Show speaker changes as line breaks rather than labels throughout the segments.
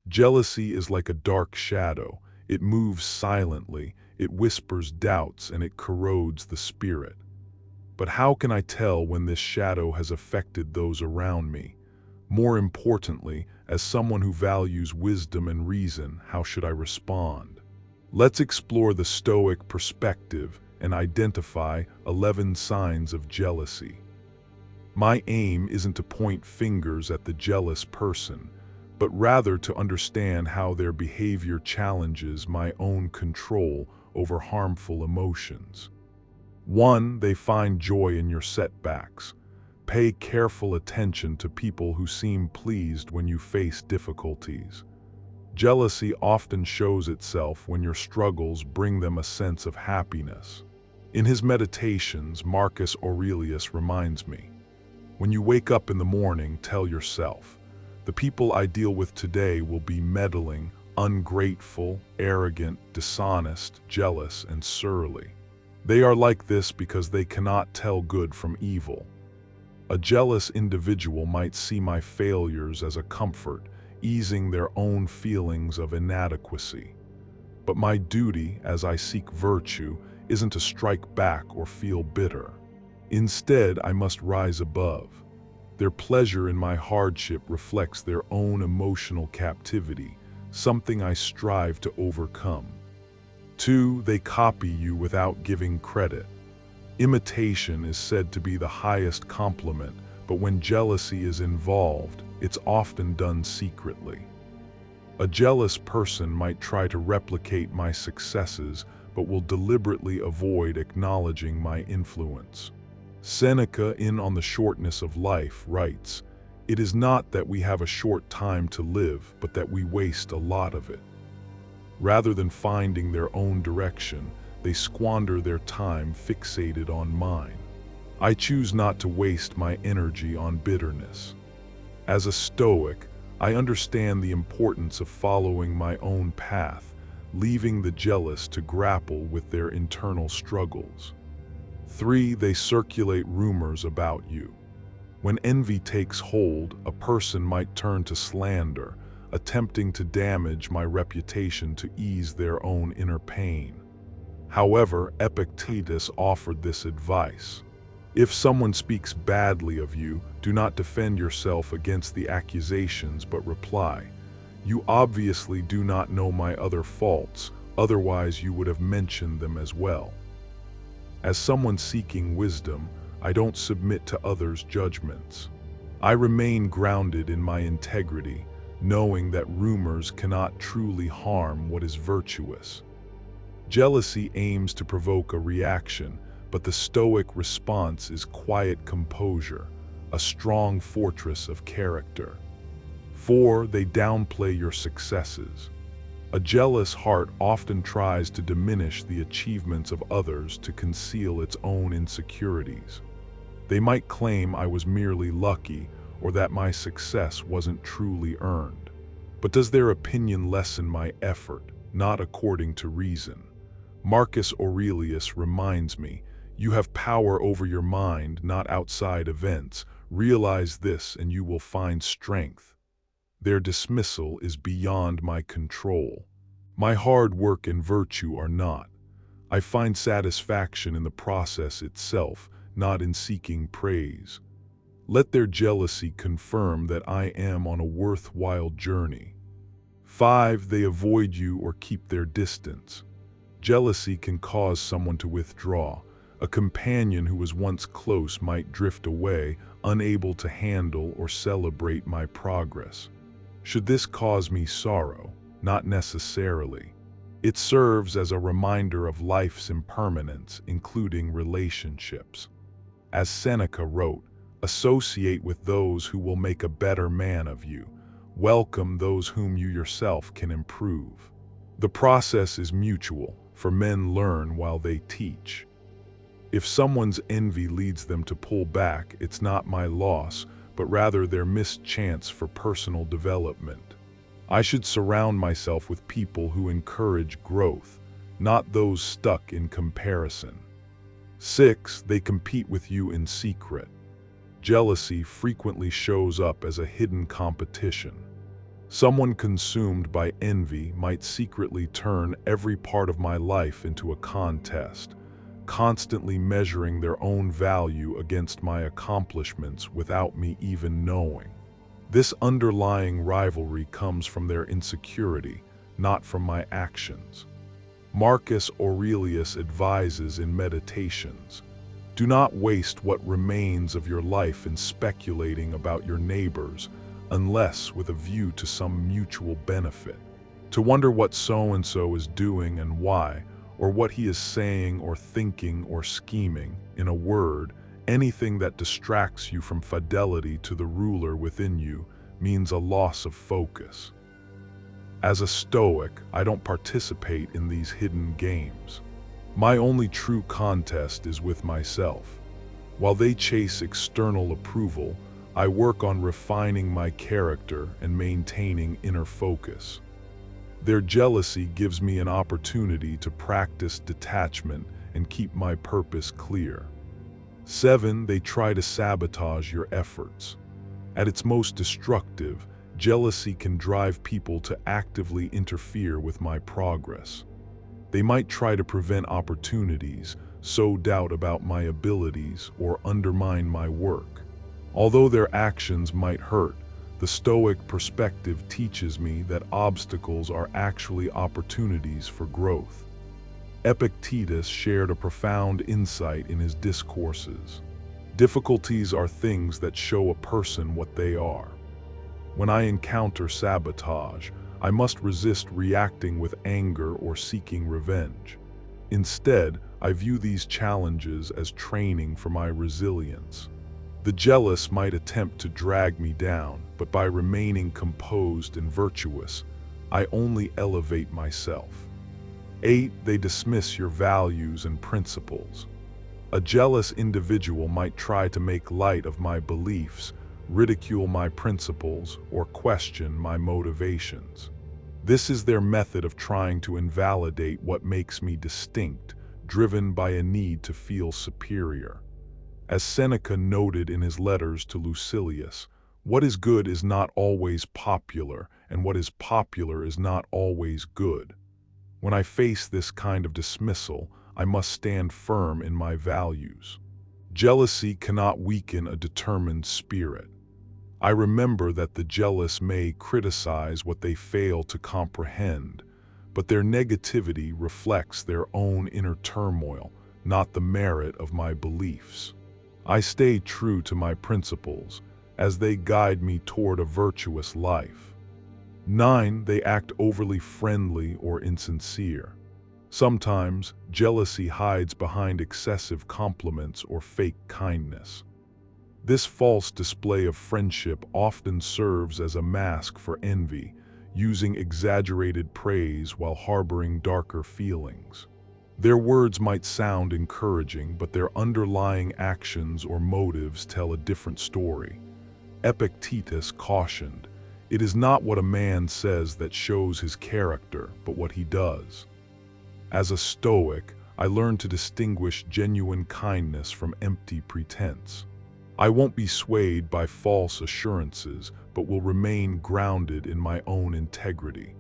Jealousy is like a dark shadow. It moves silently, it whispers doubts, and it corrodes the spirit. But how can I tell when this shadow has affected those around me? More importantly, as someone who values wisdom and reason, how should I respond? Let's explore the Stoic perspective and identify 11 signs of jealousy. My aim isn't to point fingers at the jealous person, but rather to understand how their behavior challenges my own control over harmful emotions. 1. They find joy in your setbacks. Pay careful attention to people who seem pleased when you face difficulties. Jealousy often shows itself when your struggles bring them a sense of happiness. In his meditations, Marcus Aurelius reminds me, when you wake up in the morning, tell yourself, the people I deal with today will be meddling, ungrateful, arrogant, dishonest, jealous, and surly. They are like this because they cannot tell good from evil. A jealous individual might see my failures as a comfort, easing their own feelings of inadequacy. But my duty, as I seek virtue, isn't to strike back or feel bitter. Instead, I must rise above. Their pleasure in my hardship reflects their own emotional captivity, something I strive to overcome. 2. They copy you without giving credit. Imitation is said to be the highest compliment, but when jealousy is involved, it's often done secretly. A jealous person might try to replicate my successes, but will deliberately avoid acknowledging my influence. Seneca, in On the Shortness of Life, writes, "It is not that we have a short time to live, but that we waste a lot of it." Rather than finding their own direction, they squander their time fixated on mine. I choose not to waste my energy on bitterness. As a Stoic, I understand the importance of following my own path, leaving the jealous to grapple with their internal struggles. 3. They circulate rumors about you. When envy takes hold, a person might turn to slander, attempting to damage my reputation to ease their own inner pain. However, Epictetus offered this advice. If someone speaks badly of you, do not defend yourself against the accusations, but reply, "You obviously do not know my other faults, otherwise you would have mentioned them as well." As someone seeking wisdom, I don't submit to others' judgments. I remain grounded in my integrity, knowing that rumors cannot truly harm what is virtuous. Jealousy aims to provoke a reaction, but the Stoic response is quiet composure, a strong fortress of character. 4. They downplay your successes. A jealous heart often tries to diminish the achievements of others to conceal its own insecurities. They might claim I was merely lucky or that my success wasn't truly earned. But does their opinion lessen my effort? Not according to reason. Marcus Aurelius reminds me, "You have power over your mind, not outside events. Realize this and you will find strength." Their dismissal is beyond my control. My hard work and virtue are not. I find satisfaction in the process itself, not in seeking praise. Let their jealousy confirm that I am on a worthwhile journey. 5. They avoid you or keep their distance. Jealousy can cause someone to withdraw. A companion who was once close might drift away, unable to handle or celebrate my progress. Should this cause me sorrow? Not necessarily. It serves as a reminder of life's impermanence, including relationships. As Seneca wrote, "Associate with those who will make a better man of you. Welcome those whom you yourself can improve." The process is mutual, for men learn while they teach. If someone's envy leads them to pull back, it's not my loss, but rather their missed chance for personal development. I should surround myself with people who encourage growth, not those stuck in comparison. 6. They compete with you in secret. Jealousy frequently shows up as a hidden competition. Someone consumed by envy might secretly turn every part of my life into a contest, constantly measuring their own value against my accomplishments without me even knowing. This underlying rivalry comes from their insecurity, not from my actions. Marcus Aurelius advises in Meditations, "Do not waste what remains of your life in speculating about your neighbors, unless with a view to some mutual benefit. To wonder what so-and-so is doing and why, or what he is saying or thinking or scheming, in a word, anything that distracts you from fidelity to the ruler within you, means a loss of focus." As a Stoic, I don't participate in these hidden games. My only true contest is with myself. While they chase external approval, I work on refining my character and maintaining inner focus. Their jealousy gives me an opportunity to practice detachment and keep my purpose clear. 7. They try to sabotage your efforts. At its most destructive, jealousy can drive people to actively interfere with my progress. They might try to prevent opportunities, sow doubt about my abilities, or undermine my work. Although their actions might hurt, the Stoic perspective teaches me that obstacles are actually opportunities for growth. Epictetus shared a profound insight in his discourses. Difficulties are things that show a person what they are. When I encounter sabotage, I must resist reacting with anger or seeking revenge. Instead, I view these challenges as training for my resilience. The jealous might attempt to drag me down, but by remaining composed and virtuous, I only elevate myself. 8. They dismiss your values and principles. A jealous individual might try to make light of my beliefs, ridicule my principles, or question my motivations. This is their method of trying to invalidate what makes me distinct, driven by a need to feel superior. As Seneca noted in his letters to Lucilius, what is good is not always popular, and what is popular is not always good. When I face this kind of dismissal, I must stand firm in my values. Jealousy cannot weaken a determined spirit. I remember that the jealous may criticize what they fail to comprehend, but their negativity reflects their own inner turmoil, not the merit of my beliefs. I stay true to my principles, as they guide me toward a virtuous life. 9. They act overly friendly or insincere. Sometimes, jealousy hides behind excessive compliments or fake kindness. This false display of friendship often serves as a mask for envy, using exaggerated praise while harboring darker feelings. Their words might sound encouraging, but their underlying actions or motives tell a different story. Epictetus cautioned, "It is not what a man says that shows his character, but what he does." As a Stoic, I learned to distinguish genuine kindness from empty pretense. I won't be swayed by false assurances, but will remain grounded in my own integrity.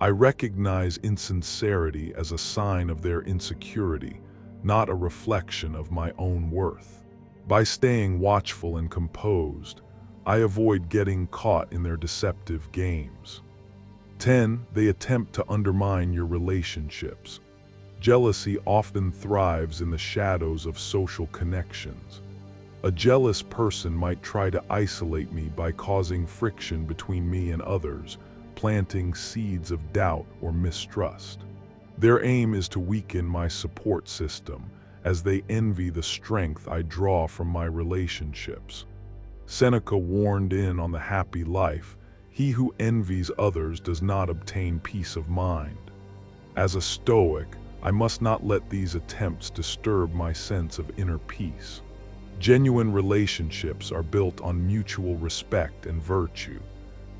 I recognize insincerity as a sign of their insecurity, not a reflection of my own worth. By staying watchful and composed, I avoid getting caught in their deceptive games. 10. They attempt to undermine your relationships. Jealousy often thrives in the shadows of social connections. A jealous person might try to isolate me by causing friction between me and others, planting seeds of doubt or mistrust. Their aim is to weaken my support system, as they envy the strength I draw from my relationships. Seneca warned on the happy life, "He who envies others does not obtain peace of mind." As a Stoic, I must not let these attempts disturb my sense of inner peace. Genuine relationships are built on mutual respect and virtue.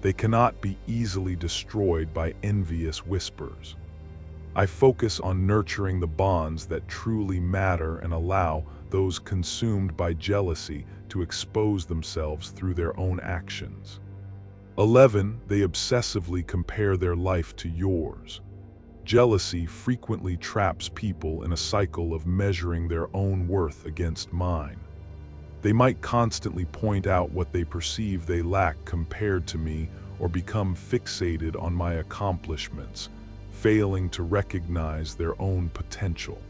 They cannot be easily destroyed by envious whispers. I focus on nurturing the bonds that truly matter and allow those consumed by jealousy to expose themselves through their own actions. 11. They obsessively compare their life to yours. Jealousy frequently traps people in a cycle of measuring their own worth against mine. They might constantly point out what they perceive they lack compared to me, or become fixated on my accomplishments, failing to recognize their own potential.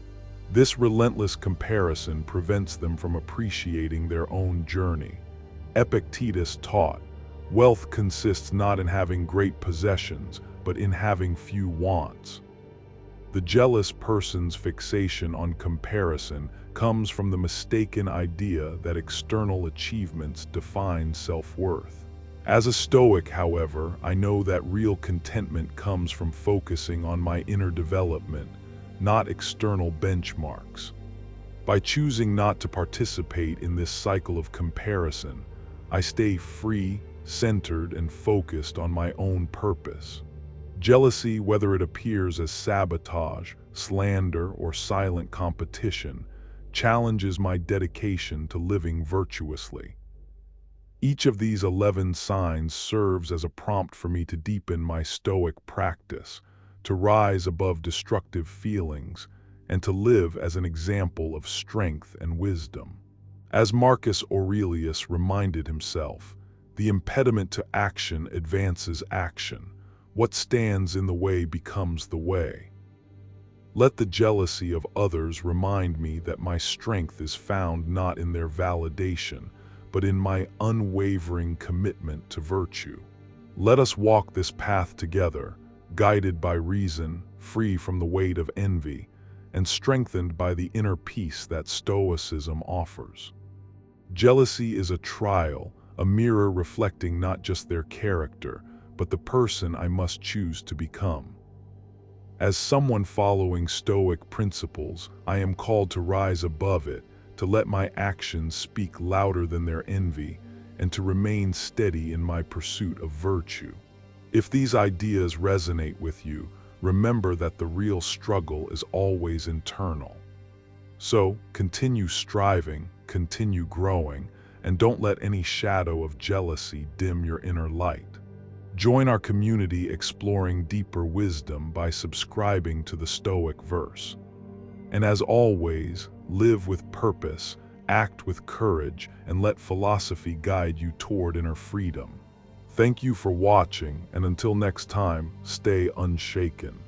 This relentless comparison prevents them from appreciating their own journey. Epictetus taught, "Wealth consists not in having great possessions, but in having few wants." The jealous person's fixation on comparison comes from the mistaken idea that external achievements define self-worth. As a Stoic, however, I know that real contentment comes from focusing on my inner development, not external benchmarks. By choosing not to participate in this cycle of comparison, I stay free, centered, and focused on my own purpose. Jealousy, whether it appears as sabotage, slander, or silent competition, challenges my dedication to living virtuously. Each of these 11 signs serves as a prompt for me to deepen my Stoic practice, to rise above destructive feelings, and to live as an example of strength and wisdom. As Marcus Aurelius reminded himself, the impediment to action advances action. What stands in the way becomes the way. Let the jealousy of others remind me that my strength is found not in their validation, but in my unwavering commitment to virtue. Let us walk this path together, guided by reason, free from the weight of envy, and strengthened by the inner peace that Stoicism offers. Jealousy is a trial, a mirror reflecting not just their character, but the person I must choose to become. As someone following Stoic principles, I am called to rise above it, to let my actions speak louder than their envy, and to remain steady in my pursuit of virtue. If these ideas resonate with you, remember that the real struggle is always internal. So, continue striving, continue growing, and don't let any shadow of jealousy dim your inner light. Join our community exploring deeper wisdom by subscribing to the Stoic verse. And as always, live with purpose, act with courage, and let philosophy guide you toward inner freedom. Thank you for watching, and until next time, stay unshaken.